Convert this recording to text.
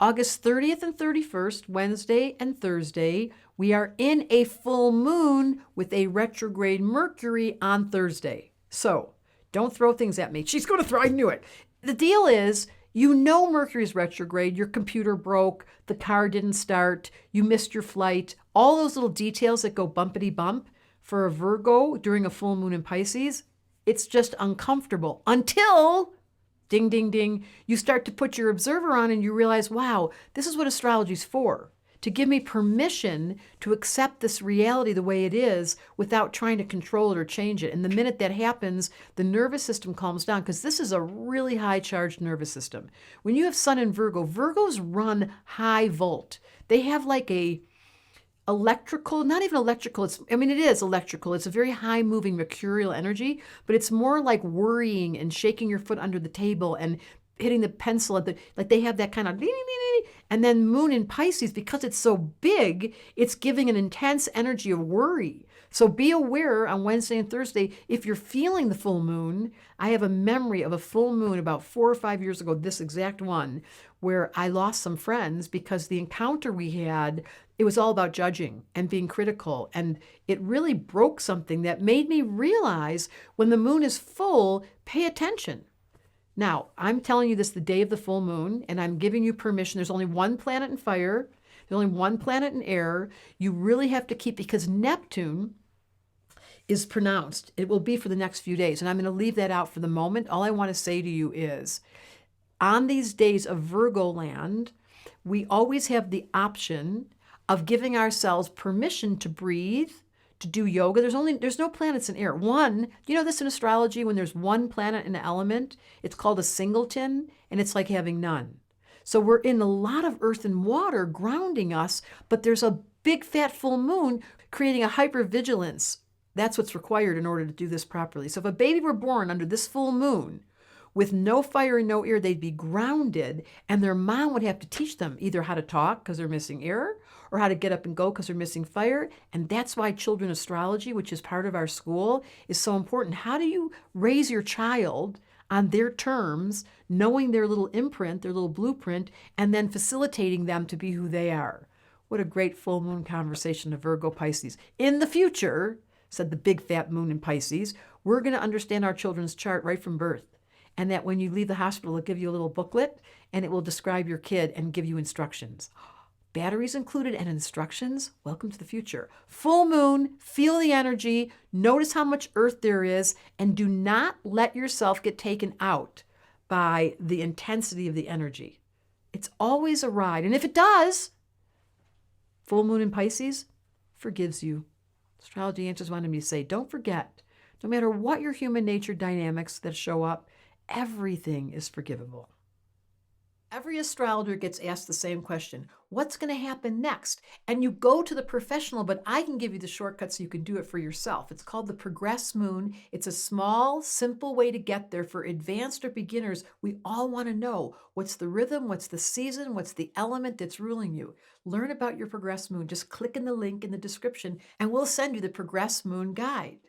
August 30th and 31st, Wednesday and Thursday, we are in a full moon with a retrograde Mercury on Thursday. So don't throw things at me. She's going to throw, I knew it. The deal is, you know Mercury's retrograde, your computer broke, the car didn't start, you missed your flight, all those little details that go bumpity bump for a Virgo during a full moon in Pisces, it's just uncomfortable until, ding, ding, ding, you start to put your observer on and you realize, wow, this is what astrology's for. To give me permission to accept this reality the way it is without trying to control it or change it. And the minute that happens, the nervous system calms down because this is a really high charged nervous system. When you have Sun in Virgo, Virgos run high volt. They have like a electrical, not even electrical, it is electrical. It's a very high moving mercurial energy, but it's more like worrying and shaking your foot under the table and hitting the pencil at like they have that kind of, and then moon in Pisces, because it's so big, it's giving an intense energy of worry. So be aware on Wednesday and Thursday, if you're feeling the full moon. I have a memory of a full moon about 4 or 5 years ago, this exact one, where I lost some friends because the encounter we had, it was all about judging and being critical. And it really broke something that made me realize when the moon is full, pay attention. Now, I'm telling you this the day of the full moon, and I'm giving you permission. There's only one planet in fire. There's only one planet in air. You really have to keep, because Neptune is pronounced. It will be for the next few days, and I'm going to leave that out for the moment. All I want to say to you is, on these days of Virgo land, we always have the option of giving ourselves permission to breathe, to do yoga. There's no planets in air. One, you know this in astrology, when there's one planet in an element, it's called a singleton, and it's like having none. So we're in a lot of earth and water grounding us, but there's a big fat full moon creating a hypervigilance. That's what's required in order to do this properly. So if a baby were born under this full moon with no fire and no air, they'd be grounded, and their mom would have to teach them either how to talk because they're missing air, or how to get up and go because they're missing fire. And that's why children astrology, which is part of our school, is so important. How do you raise your child on their terms, knowing their little imprint, their little blueprint, and then facilitating them to be who they are? What a great full moon conversation of Virgo Pisces. In the future, said the big fat moon in Pisces, we're going to understand our children's chart right from birth. And that when you leave the hospital, it'll give you a little booklet and it will describe your kid and give you instructions. Batteries included and instructions. Welcome to the future. Full moon, feel the energy, notice how much earth there is, and do not let yourself get taken out by the intensity of the energy. It's always a ride. And if it does, full moon in Pisces forgives you. Astrology Answers wanted me to say, don't forget, no matter what your human nature dynamics that show up, everything is forgivable. Every astrologer gets asked the same question. What's going to happen next? And you go to the professional, but I can give you the shortcut so you can do it for yourself. It's called the Progress Moon. It's a small, simple way to get there for advanced or beginners. We all want to know what's the rhythm, what's the season, what's the element that's ruling you. Learn about your Progress Moon. Just click in the link in the description and we'll send you the Progress Moon guide.